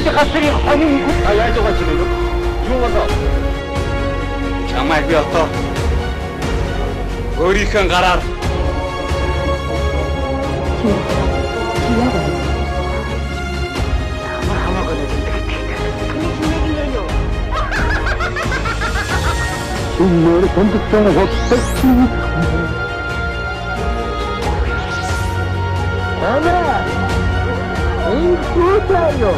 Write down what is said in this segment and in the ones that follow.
газрын хонин яаж байгаа ч юм уу? Юу болоо? Чамайг би одоо өөрийнхөө гараар Суммер контактаа хоцсон. Ана. Энэ кутаё.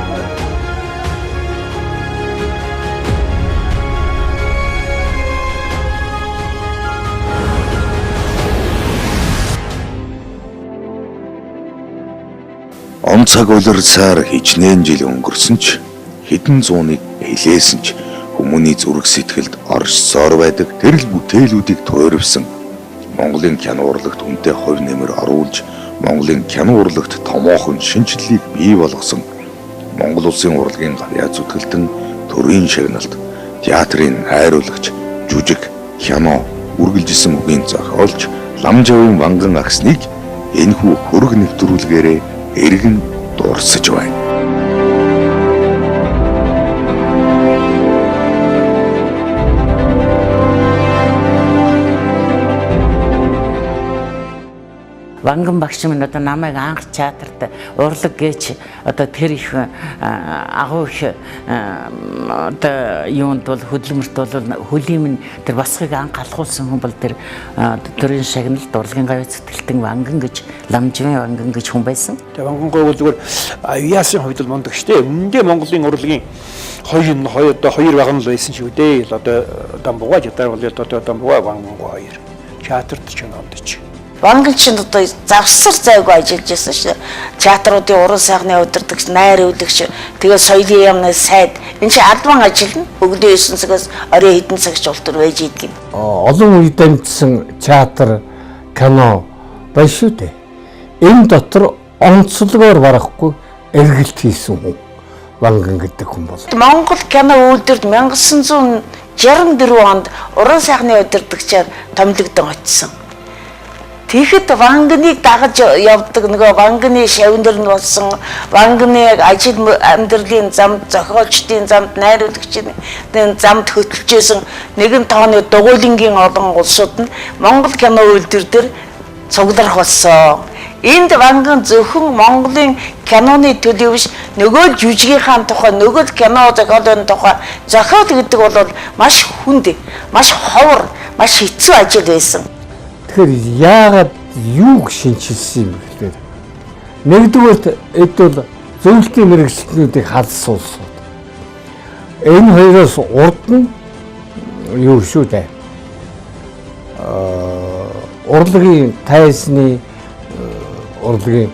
Он цаг улирсаар хичнээн жил өнгөрсөн ч хэдэн зууныг хэлээсэн ч хүмүүний зүрх сэтгэлд оршсоор байдаг тэрл бүтээлүүдийг туурвсан Монголын кино урлагт үнэтэй хувь нэмэр оруулж Монголын кино урлагт томоохон шинжлэлийг бий болгосон Монгол улсын урлагийн гавьяа зүтгэлтэн төрийн шагналт театрын найруулагч жүжиг кино үргэлжилсэн үгийн зохиолч Ламжавын Ванган агсныг энэхүү хөрөг нэвтрүүлгээрээ эргэн дуурсаж байна. Ванган багш минь одоо намайг анх театрт урлаг гэж одоо тэр их агуу их одоо юунд бол хөдөлмөрт бол хөлийн минь тэр басхыг анх алхуулсан хүн бол тэр төрийн шагналт урлагийн гавьяа зүтгэлтэн Ванган гэж Ламжавын Ванган гэж хүн байсан. Тэгээ Ванган гоо зүгээр яасын хувьд бол мундаг штэ. Өмнөдөө Монголын урлагийн хоёр вагон л байсан шүү дээ. Одоо Дамбуга жадар бол одоо Дамбуга Ванган хоёр. Театрт ч юмд ч. Ванган ч одоо завсар зайгүй ажиллаж байсан шүү. Театруудын уран сайхны удирдагч, найруулагч, тэгээ соёлын яамны сайд энэ чинь албан ажил нь өглөө 9 цагаас орой хэдэн цагч болтор байж идэг юм. Олон үед амьдсан театр, кино байна шүү дээ. Энэ дотор онцлогоор барахгүй эргэлт хийсэн хүн Ванган гэдэг хүн бол. Монгол кино үйлдвэрт 1964 онд уран сайхны удирдагчаар томилогдсон очсон. Тэгэхэд Ванганыг дагаж явдаг нөгөө Ванганы шавнар нь болсон Ванганы ажил амьдралын замд зохиолчдын замд найруулагчдын замд хөтлөжсэн нэгэн тооны дугуйлангийн олон улсууд нь Монгол кино үйлдвэр дээр цугларх болсон. Энд Ванган зөвхөн Монголын киноны төлөв биш нөгөө жүжигийнхаа тухай нөгөө кино зохиолын тухай зохиол гэдэг бол маш хүнд, маш ховор, маш хэцүү ажил байсан. Тэгэхээр яагаад юуг шинжилсэн юм бэ? Нэгдүгээрт эд бол зөвлөлтийн мэргэжилтнүүдийг халсан улсууд. Энэ хоёроос урд нь юу шүү дээ? Урлагийн тайсны урлагийн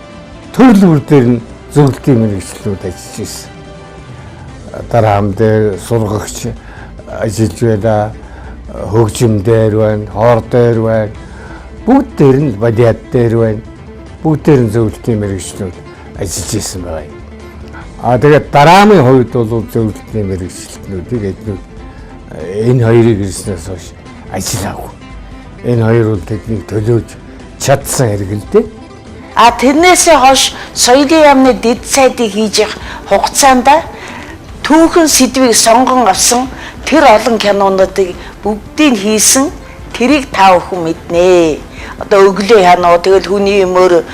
төрлөөр дээр нь зөвлөлтийн мэргэжилтнүүд ажиллаж ирсэн. Дараам дээр сургагч ажиллаж байна, хөгжим дээр байна, хоор дээр байна. Бүгд дээр нь бадиад дээр байна. Бүгд дээр нь зөвлөлтийн мэргэжилтнүүд ажиллаж исэн байгаа юм. Тэгээд дараамын хувьд бол зөвлөлтийн мэргэжилтнүүдийг эднүүд энэ хоёрыг ирснээс хойш ажиллаагүй. Энэ хоёр бол тэднийг төлөөж чадсан хэрэг л дээ. Тэрнээсээ хойш соёлын яамны дэд сайдыг хийж явах хугацаанд түүхэн сэдвийг сонгон авсан тэр олон кинонуудыг бүгдийг хийсэн тэрийг та бүхэн мэднэ. Одоо өглөө ханаа тэгэл хүний мөр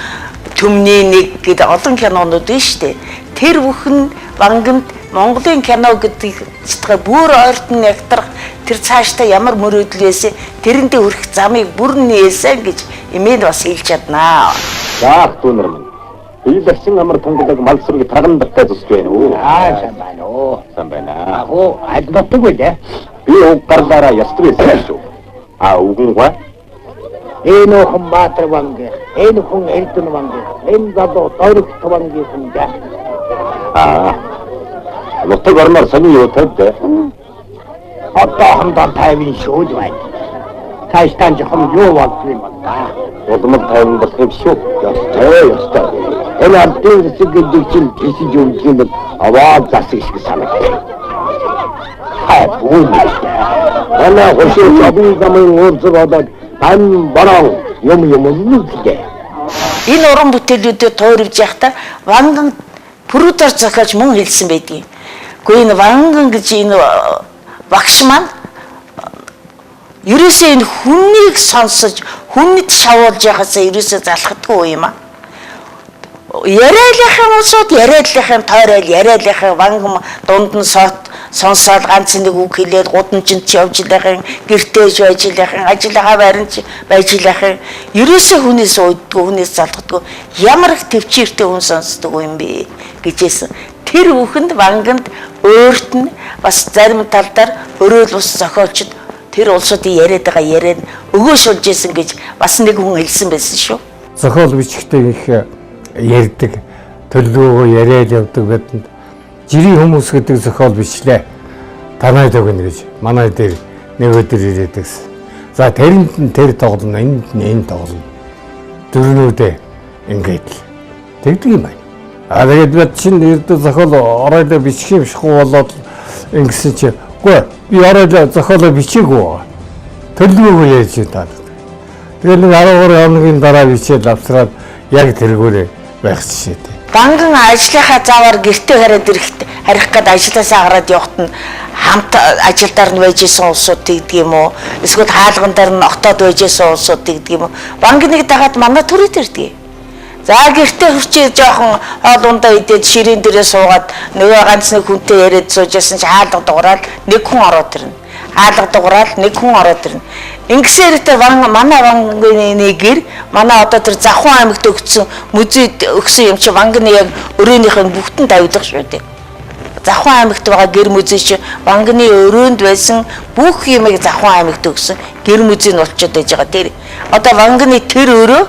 төмний нэг гэдэг олон кинонууд байна шүү дээ. Тэр бүхэн Ванганд Монголын кино гэдэг сэтгэл бүр ойртон нягтрах тэр цаашдаа ямар мөрөөдөл байсан тэрэндээ хүрэх замыг бүр нээсэн гэж имэйл бас хэлж чаднаа. За дүүнэр минь. Би лэгсэн амар тунгадаг мал сүрэг тарган баттай зүсж байна уу? Сайн байна уу? Сайн байна. Агуу альбатдаг байлаа. Би уг гарлаараа ястдаг байсан шүү. Үгэн гоо. Энэ хүн Баатар Ванган, энэ хүн Эрдэнэ Ванган, энэ залуу Дорогт Ванган хүн да. Лутаг орноор сони юу тавьд? Одоо хамдаа 50 шүүд байна. Тааштай жоохон юу болдго юм байна. Улмал 50 болох юм шүү. Ястай. Энэ ардын хэсэг гэдэг чинь тийшж өгдөг юм бол аваад засаг шиг санагдав. Бүүн. Манай хөшөө чабын замын уурзаг болоод ан бороо юм үзлээ. Энэ уран бүтээлүүдэд туурвж явахдаа Ванган бүрүүдээр зохиолж мөн хэлсэн байдгийг. Гэхдээ энэ Ванган гэж энэ багш маань ерөөсөө энэ хүнийг сонсож, хүнэд шавуулж яхасаа ерөөсөө залхдаггүй юм аа. Яриалынхаа усууд яриалынхаа тойрол яриалынхаа Ванган дунд нь сонсоод ганц нэг үг хэлээд гудамжинд ч явж илээхэн гэртээж байж илээхэн ажиллагаа баримж байж илээхэн ерөөсөө хүнээс уйдгүй хүнээс залхдаггүй ямар их төвчээртэй хүн сонсдог юм бэ гэжсэн. Тэр бүхэнд Ванганд өөрт нь бас зарим талдаар өрөөл ус зохиолчд тэр улсуудын яриад байгаа яриад өгөөшүүлж исэн гэж бас нэг хүн хэлсэн байсан шүү. Зохиол бичгтэй их ярьдаг, төлөвлөгөөгөө яриад явдаг бидэнд жирийн хүмүүс гэдэг зохиол бичлээ. Танайд өгнө гэж манай дээр нэг өдөр ирээд гэсэн. За тэрэнд нь тэр тоглоно, энд нь энэ тоглоно. Дөрнүүдээ ингээд л тэгдэг юм байна. Тэгээд бид чинь ердөө зохиол оройлоо бичих юм шихгүй болоод ингэсэн чи үгүй би оройлоо зохиолоо бичээгүй. Төлөвлөгөөгөө ярьж таад. Тэгээд нэг 13 хоногийн дараа бичээд авсраад яг тэргүүрээ байх жишээтэй. Ванган ажлынхаа заавар гэртээ харих гээд ажлаасаа гараад явахт нь хамт ажилдаар нь байж исэн улсууд тэгдэг юм уу? Эсвэл хаалган дээр нь огтоод байж исэн улсууд тэгдэг юм уу? Ванганыг дагаад манай төрөд ирдэг. За гэртээ хурцээ жоохон хоол ундаа идээд ширээн дээрээ суугаад нөгөө ганц нэг хүнтэй яриад суужсэн чи хаалга дуураад нэг хүн ороод ирнэ. Хаалга дуураад нэг хүн ороод ирнэ. Ингэсээр тэр манай Ванганы гэр манай одоо тэр Завхан аймагт өгсөн музейд өгсөн юм чи Ванганы яг өрөөнийх нь бүгтэн тавьдаг шүү дээ. Завхан аймагт байгаа гэр музей чи Ванганы өрөөнд байсан бүх юмыг Завхан аймагт өгсөн гэр музей нь болчиход байж байгаа. Тэр одоо Ванганы тэр өрөө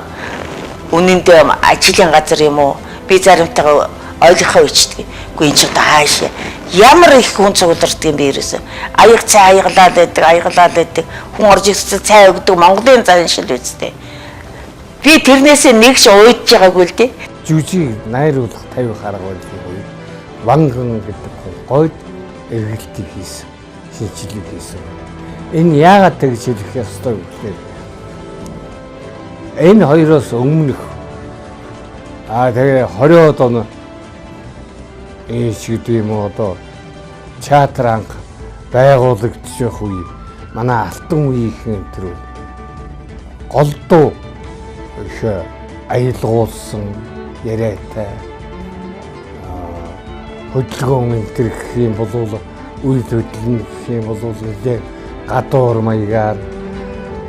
үнэндээ ажлын газар юм уу? Би заримтайгаа ойлгохоо ичдэг. Гэхдээ энэ ч одоо хаашаа ямар их хүн цугларддаг юм бэ ерөөсөө. Аяг цай аяглаад байдаг. Хүн орж ирсэн цай өгдөг Монголын зан шил үстэй. Би тэрнээсээ нэг ч уйдж байгаагүй л дээ. Жүжиг найруулах 50 харга байлгийн үед Ванган гэдэг гойд эргэлтийг хийсэн. Шинжилгээ хийсэн. Энэ яагаад тэгж хэлэх ёстой вэ гэхээр энэ хоёроос өмнөх тэгээ 20-од он гэдэг юм уу одоо театр анх байгуулагдчих үе манай алтан үеийн тэр голдуу их аялгуулсан яриатай хөдөлгөөн энэ гэх юм бол үйл хөдлөн гэх юм бол нэлээд гадуур маягаар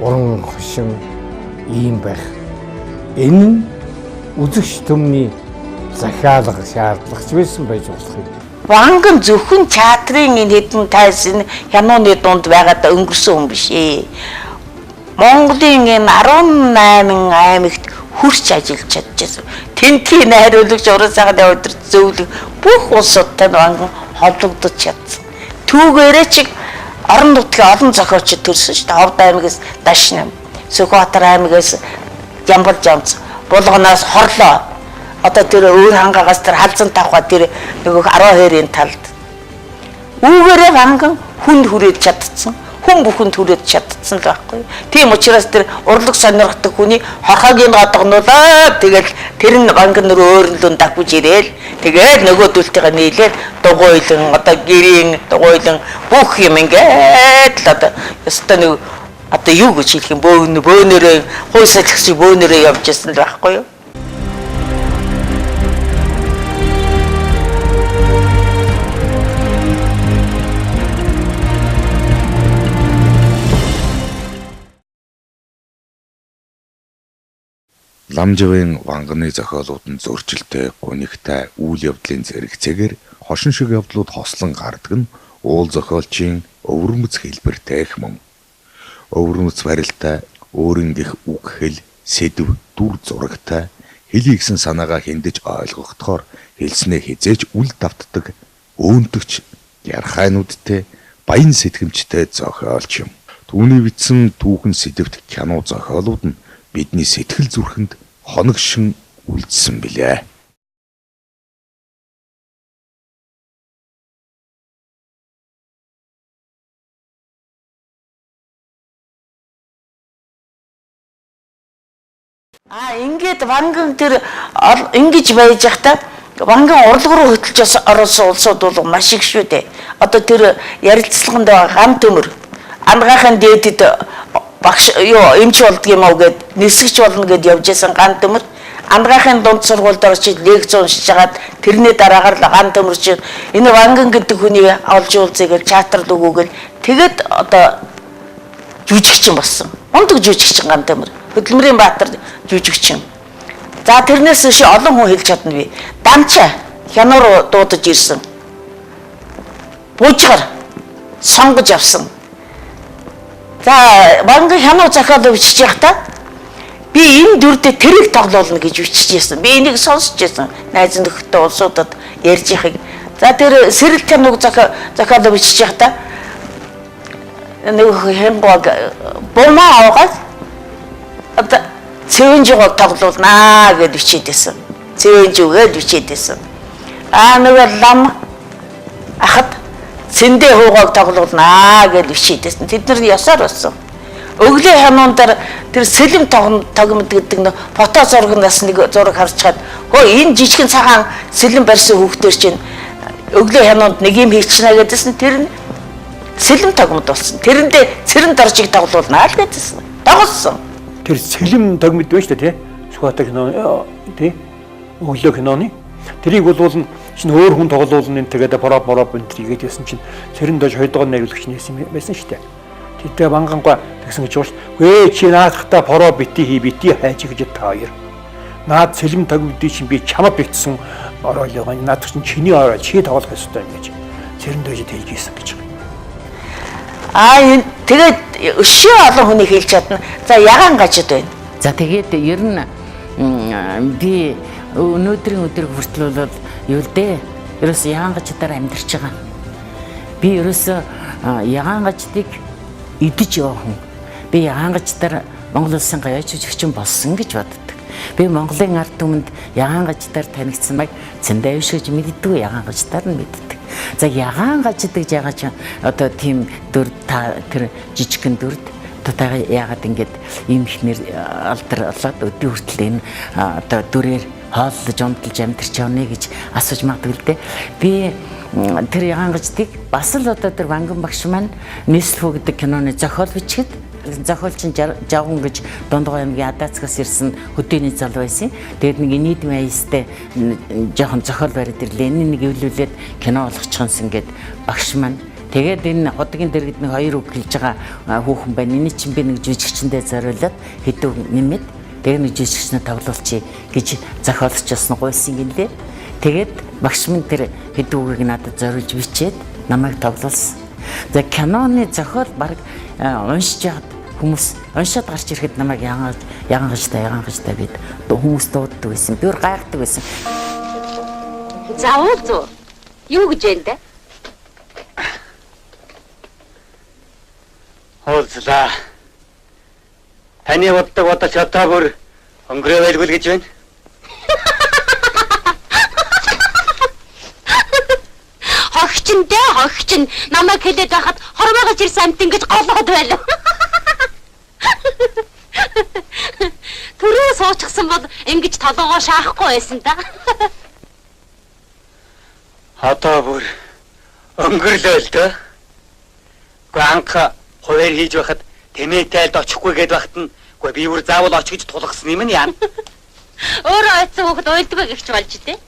уран хошин ийм байх. Энэ нь үзэгч түмний захиалга шаардлагач байсан байж болох юм. Ванган зөвхөн театрын энэ хэдэн тайсан хянууны дунд байгаад өнгөрсөн хүн биш ээ. Монголын энэ 18 аймагт хурц ажиллаж чадчихсан. Тэнтийн найруулагч уран сайхны өдөр зөвлөг бүх улсуудтай Ванган холбогдож чадсан. Түүгээрээ чи орон нутгийн олон зохиолчид төрсөн шүү дээ. Ховд аймагаас Дашнам, Сүхбаатар аймагаас Ямбал Жамц, Булганоос Хорлоо. Одоо тэр өөр хангаагаас тэр халзан тавхаа тэр нөгөө 12-ын талд. Үүгээрээ Ванган хүнд хүрээд чадсан. Хүн бүхэнд хүрээд чадсан л байхгүй. Тийм учраас тэр урлаг сонирхдаг хүний хорхогийн гадагнуулаад тэгэл тэр нь Ванган руу өөрлөн давж ирээл тэгэл нөгөөдөлтөйгээ нийлээд дугуйлан одоо гэрийн дугуйлан бүх юм ингээд л одоо ёстой нэг одоо юу гэж хэлэх юм бөөнөрөө хой салхич бөөнөрөө явж ирсэн л байхгүй юу. Ламжавын Ванганы зохиолууд нь зөрчилтэй, гунигтай үйл явдлын зэрэгцээгээр хошин шиг явдлууд хослон гардаг нь уул зохиолчийн өвөрмөц хэлбэртэй их мөн. Өвөрмөц барилтай, өөрөнгөх үг хэл, сэдв, дүр зурагтай, хэлийгсэн санаагаа хиндэж ойлгохдохоор хэлснээ хизээж үл давтдаг, өөнтөгч, ярхайнуудтай, баян сэтгэмжтэй зохиолч юм. Түүний бичсэн түүхэн сэдвт кино зохиолууд нь бидний сэтгэл зүрхэнд хоногшин үлдсэн билээ. Ингээд Ванган тэр ингэж байж захта Ванган урлаг руу хөтлж орсон улсууд бол маш их шүү дээ. Одоо тэр ярилцлаганд ган төмөр ангахын дээдэд багш эмч болдг юм уу гэд нисгэж болно гэд явж исэн ган төмөр ангахын дунд сургуульд орчиж лекц уншиж хагаад тэрний дараагаар л ган төмөр чинь энэ Ванган гэдэг хүний олж уулзъя гэж чатард өгөөгөл тэгээд одоо жүжигчин болсон. Ундаг жүжигчин ган төмөр. Хөдөлмөрийн баатар жүжигчин. За тэрнээс шиг олон хүн хэлж чадна би. Дамчаа хянаа руу дуудаж ирсэн. Буужгаар сонгож авсан. За Ванган хянаа зохиол бичиж явахдаа би энэ дүрдээ тэрийг тоглоулна гэж бичиж ирсэн. Би энийг сонсч ирсэн. Найз нөхдөд улсуудад ярьж байхыг. За тэр сэрэл хянаг зохиол бичиж явахдаа нэг хэмбог бомаа аваад одоо цэвэнжиг тоглоулнаа гэж бичээдсэн. Цэвэнжигээд бичээдсэн. Нэг лам ахад цэндэ хуугааг тоглоулнаа гэж бичээдсэн. Тэд нар ясаар болсон. Өглөө хянуун дээр тэр сэлэм тогмод гэдэг нэг фото зургнаас нэг зураг харж чад. Хөө энэ жижигэн цагаан сэлэм барьсан хүүхдэр чинь өглөө хянуунд нэг юм хийчихнэ гэдсэн. Тэр нь сэлэм тогмод болсон. Тэрэндээ цэрэн доржиг тоглоулнаа л гэдсэн. Тоглосон. Тэр сэлэм тогмод байна шүү дээ тий. Сүхбаатар кино тий. Өглөө киноны. Тэрийг бол чинь өөр хүн тоглоулна энэ тэгээд парап энэ тийгээд ясан чинь цэрэн дож хойдгоо найруулагч нээсэн байсан шүү дээ. Тэдээ Вангангой тэгсэн гэж байна шүү. Гээ чи наадахта поро бити хайж гэж та хоёр. Наад сэлэм тогмодыг чинь би чамд битсэн ороолоо. Наадах чинь чиний ороо чи тоглох ёстой гэж цэрэн дож хэлж ийсэн гэж. Тэгээд өшөө олон хүний хэлж чадна. За ягаан гажид байна. За тэгээд ер нь би өнөөдрийн өдрийг хүртэл бол юу дээ? Ерөөс ягаан гажидаар амьдарч байгаа. Би ерөөс ягаан гажидыг идэж яваа хүн. Би ягаан гажидаар Монгол улсын гаяч жүжигчин болсон гэж боддог. Би Монголын ард түмэнд ягаан гажидаар танигдсан байг цэндэ авшиж мэддэггүй ягаан гажидаар нь мэддэг. За ягаан гажид гэж яагаад ч одоо тийм дүр та тэр жижигхэн дүрд одоо яагаад ингэж ийм их нэр алдарлаад өдөө хүртэл энэ одоо дүрээр хооллож умталж амьдарч явна гэж асууж магадгүй л дээ. Би тэр ягаан гажидыг бас л одоо тэр Ванган багш маань Нийслэхүү гэдэг киноны зохиол бичгэд зохиолч нь Жавган гэж Дундгой аймгийн Адаацгаас ирсэн хөдөөний зал байсан. Тэгээд нэг нийтмийн аястай жоохон зохиол бариад ирлээ. Энийг нэг эвлүүлээд кино болгочихсон гэд багш маань. Тэгээд энэ одгийн дэргэд нэг хоёр үг хэлж байгаа хүүхэн байна. Эний чинь би нэг жүжигчэндээ зориулаад хэдүү нэмээд тэгээд нэг жүжигчнээ тоглуулчих гэж зохиолчсон гойсон гинлээ. Тэгээд багш минь тэр хэдүү үгийг надад зориулж бичээд намайг тоглуулсан. За киноны зохиол баг уншиж яад хүмүүс уншаад гарч ирэхэд намайг ягаан гажтай бид хүмүүс дууддаг байсан. Би гайхдаг байсан. Заавал зөө. Юу гэж байна дээ? Хоолцлаа. Таны бодож одоо бүр өнгөрөө байлгүй гэж байна. Хогчин намайг хэлээд байхад хормоогож ирсэн амт ингэж голгоод байлаа. Түрүү суучихсан бол ингэж толгоогоо шаахгүй байсан да. Одоо бүр өнгөрлөө л дөө. Ганха хуваар хийж байхад тэмээтэй л очихгүй гээд байхад нь үгүй би бүр заавал очих гэж тулгсан юм яа. Өөрөө ойцсон хөхд уйлдгүй гихч болж дээ.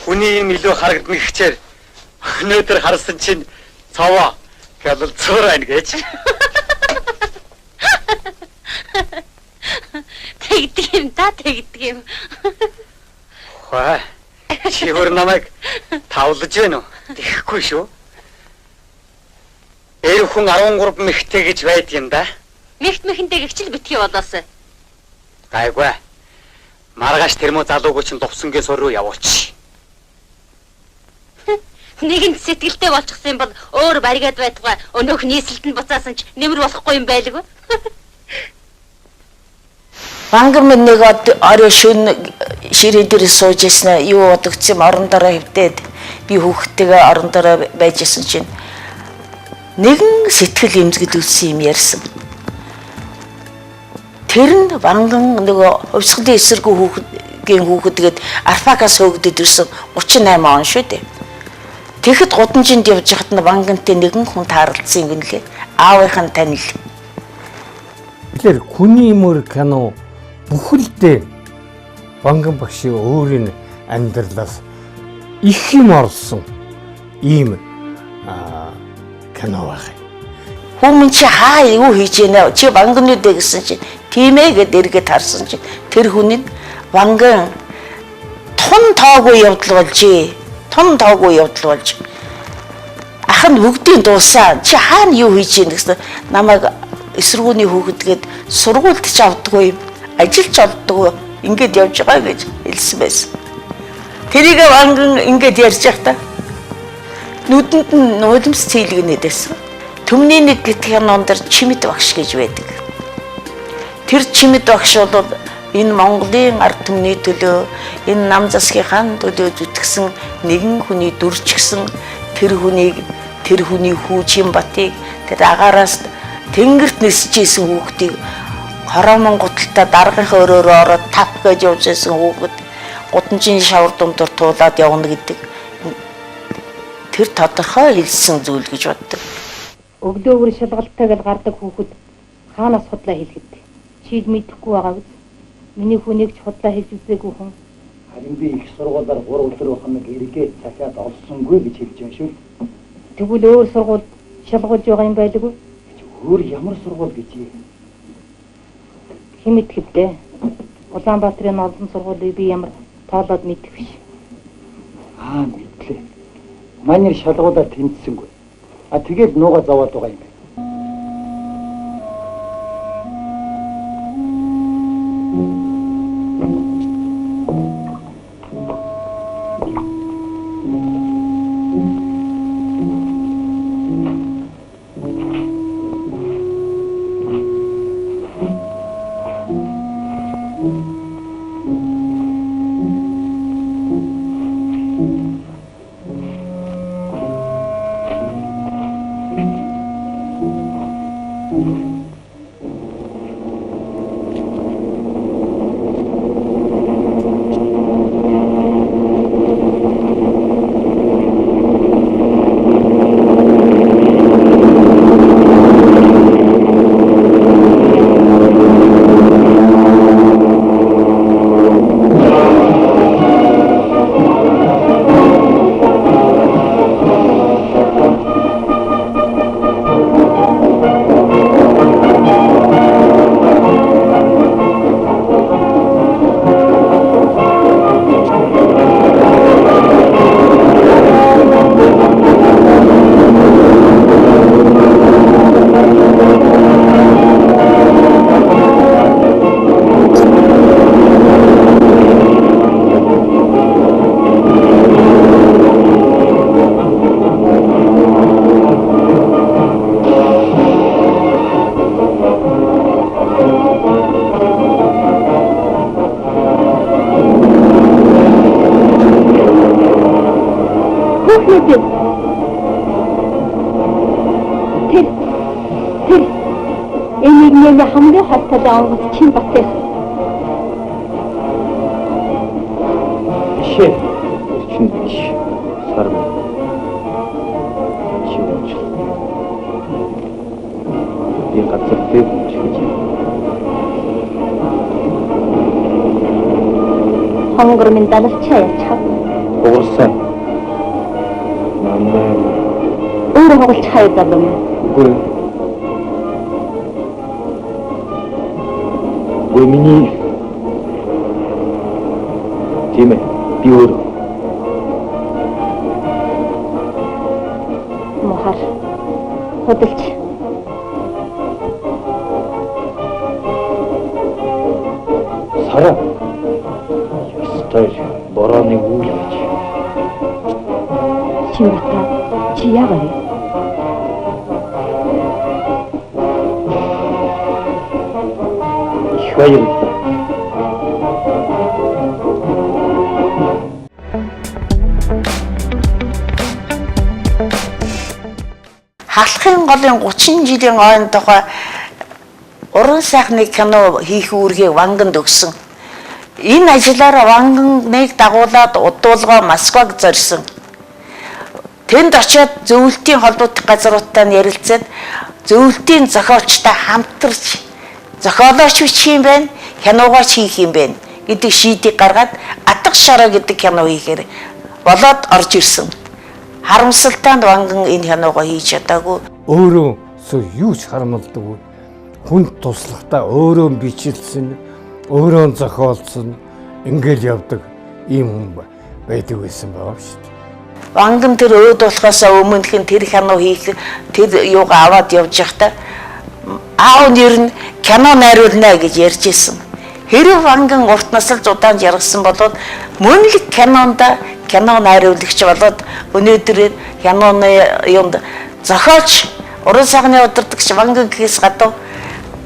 Хүний юм илүү харагдана гэхчээр өнөөдөр харсан чинь цаваа гялал цоор байна гэж. Тэгдэг юм. Хаа. Чи өөр намайг тавлаж байна уу? Тэгэхгүй шүү. Эр хүн 13 мэгтэй гэж байд юм да. Мэгтэнтэй гихчл битгий болоосоо. Гайгүй. Маргааш тэрмөө залуугүй чинь дувсангийн сур руу явууч. Нэгэн сэтгэлтэй болчихсон бол өөр баригаад байтугай өнөөх нийслэлд нь буцаасан ч нэмэр болохгүй юм байлгүй. Ванган минь нэг орой шөнө ширээ дээр сууж яснаа юу бодогдсон орон дороо хөвдөөд би хүүхдтэйгээ орон дороо байж исэн чинь нэгэн сэтгэл эмзэгэл үлсэн юм ярьсан. Тэр нь Ванган нөгөө хувьсгалын эсэргүү хүүхэд урлагийн хүүхэд гээд Арфакаас хөөгдөд ирсэн 38 он шүү дээ. Тэгэхэд гудамжинд явж хахад нь Вангантай нэгэн хүн тааралдсан юм лээ. Аавынхан танил. Тэгэхээр хүний мөр кино бүхэлдээ Ванган багшийн өөрийн амьдралаас их юм орсон ийм кино байна. Хүмүүс чи хаа юу хийж яана? Чи Ванган үдэ гэсэн чи тийм ээ гэд эргээд харсан чи тэр хүний Ванган тун тоогүй явдал болж том тоогүй явдал болж ах нь бүгдийн дуусаа чи хаана юу хийж ийн гэсэн намайг эсэргүүний хүүхэдгээд сургуульд ч авдаггүй ажилч олддоггүй ингээд явж байгаа гэж хэлсэн байсан. Тэрийг Ванган ингээд ярьж байхдаа нүдэнд нь нулимс цэйлгэнэд байсан. Төмний нэг гэх номдэр Чимэд багш гэж байдаг. Тэр Чимэд багш бол энэ Монголын ард түмний төлөө энэ нам засгийнхаа төлөө зүтгэсэн нэгэн хүний дүрч гисэн тэр хүний хүү Чимбатыг тэр агаараас тэнгэрт нисчихсэн хүүхдийг Хоромон гуталтаа даргынхаа өрөөрөө ороод тав гэж явжсэн хүүхэд гудамжийн шавар дундор туулаад явна гэдэг тэр тодорхой хэлсэн зүйл гэж боддог. Өглөөгөр шалгалтайг гардаг хүүхэд хаанаас худлаа хэлгээд чиг мэдэхгүй байгаа биз? Миний хүнийг ч худлаа хэлж үзээгүй хүн. Харин би их сургуулиар 3 өдөр ухамаг эргээд дахиад олсонгүй гэж хэлж байгаа шүү. Тэгвэл өөр сургууль шалгуулж байгаа юм байлгүй? Өөр ямар сургууль гэж юм? Хэн мэдгэвдээ? Улаанбаатарын олон сургуулийг би ямар тоолоод мэдэх биш. Мэдлээ. Манай шалгуулаар тэмцсэнгүй. Тэгээд нууга зовоод байгаа юм байна. Энийг хамгийн хатад авах Чимбатыг. Шээ. Чинбич. Сарм. Чимч. Би гацэртэй гэж. Хонгор минь далавчаа яцгаа. Уурсан. Өөр хоголч хайдаг юм. Үгүй. Миний тийм ээ би өөр мохар хөдөлч сара ястай борооны үйл гэж Чимбата чи яагаад баярлалаа. Халахын голын 30 жилийн ойнтойгоо уран сайхны кино хийх үүргийг Ванганд өгсөн. Энэ ажлаараа Вангныг дагуулад удуулгаа Москваг зорьсон. Тэнд очиод зөвлөлтийн холбогдох газруудтай ярилцаад зөвлөлтийн зохиолчтой хамтарч зохиолооч хийх юм байна, киногооч хийх юм байна гэдэг шийдийг гаргаад Атга шараа гэдэг кино хийхээр болоод орж ирсэн. Харамсалтай нь Ванган энэ киногоо хийж чадаагүй. Өөрөө юу ч харамлдаггүй. Хүнд туслахтаа өөрөө бичилсэн, өөрөө зохиолсон ингээл явдаг ийм хүн байдаг байсан байгаа шүү дээ. Ванган тэр өөд болохоос өмнө тэр кино хийх тэр юугаа аваад явж байхдаа аав нэр нь кино найруулна гэж ярьж исэн. Хэрэв Ванган урт насалж удаан жаргасан болоод мөн л кино найруулагч болоод өнөөдөр киноны юмд зохиолч уран сайхны удирдагч Ванган гэхээс гадна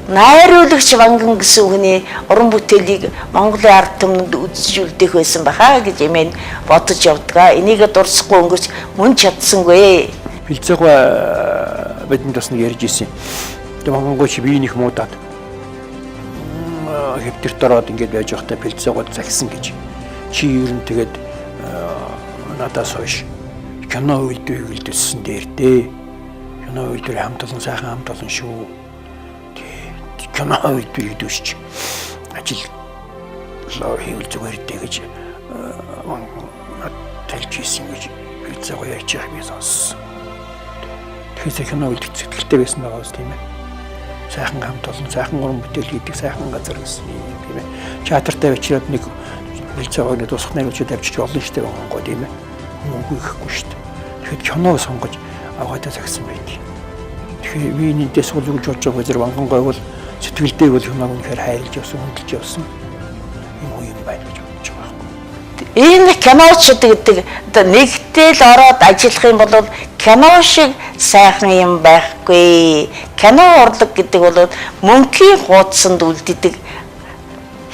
найруулагч Ванган гэсэн хүний уран бүтээлийг Монголын ард түмэнд үзүүлдэг байсан баха гэж эмээн бодож явдгаа. Энийг дурсахгүй өнгөрч мөн чадсангүй. Бэлцээгөө бидэнд бас нэг ярьж ирсэн. Монгол чи биеийнх муудаад хэвтэрт ороод ингэж байж байхдаа бэлцээгөө загсан гэж. Чи ер нь тэгээд надаас хойш кино үйлдвэрлэсэн дээр дээ. Кино үйлдвэр хамт олон сайхан хамт олон шүү. Кино үйлдвэрлэдэгч ажил хийвэл зүгээр дээ гэж талж ийсэн гэж бэлцээгөө ярьж байгааг би сонссон. Тэгэхээр кино үйлдвэрлэх сэтгэлтэй байсан байгаа үст тийм ээ. Сайхан хамт олон сайхан уран бүтээл хийдэг сайхан газар гэсэн юм тийм ээ. Театртай очиод нэг бэлцээгөөний тусах найруулагчид авчиж олон штэ байгаа тийм ээ. Мөнгө ихгүй штэ. Тэгэхээр киног сонгож аваад загсан байдаг. Тэгэхээр би энэндээ сул юу гэж бодож байгаа зэрэг Ванган гой бол сэтгэлдээ бол юмаа үнэхээр хайрлж явсан, хөндлөж явсан юм байна гэж бодож байгаа байхгүй. Энэ киночд гэдэг нэгтэл ороод ажиллах юм бол кино шиг сайхан юм байхгүй. Кино урлаг гэдэг бол мөнхийн хуудсанд үлддэг.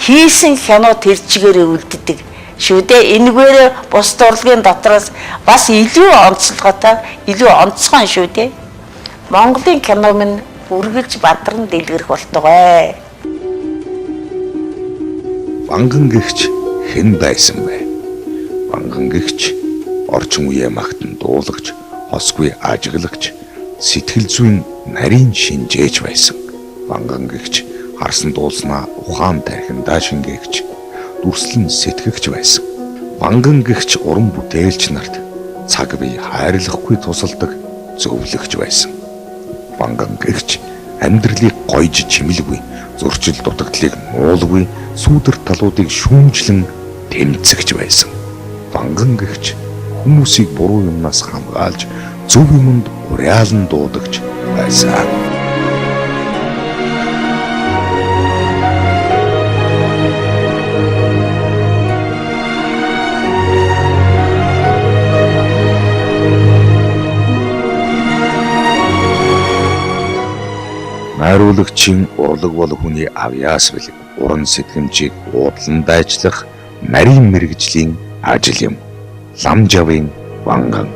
Хийсэн кино тэр чигээрээ үлддэг шүү дээ. Энэгээр бус урлагийн дотроос бас илүү онцлоготой, илүү онцгой шүү дээ. Монголын кино минь үргэлж бадран дэлгэрэх болтугай. Ванган гэгч хэн байсан бэ? Ванган гэгч орчин үеэ магтан дуулагч, хосгүй ажиглагч, сэтгэл зүйн нарийн шинжээч байсан. Ванган гэгч харсан дуулснаа ухаан тархиндаа шингээгч, дүрслэн сэтгэгч байсан. Ванган гэгч уран бүтээлч нарт цаг бие хайрлахгүй тусалдаг зөвлөгч байсан. Ванган гэгч амьдралыг гойж чимэлгүй, зурчил дутагдлыг нуулгүй, сүүдэр талуудыг шүүмжлэн тэмцэгч байсан. Ванган гэгч хүмүүсийг буруу юмнаас хамгаалж, зөв юмд уриалан дуудагч байсан. Найруулагчийн урлаг бол хүний авьяас бэлэг, уран сэтгэмжийг уудлан дайчлах нарийн мэргэжлийн ажил юм. Лам жавын Ванган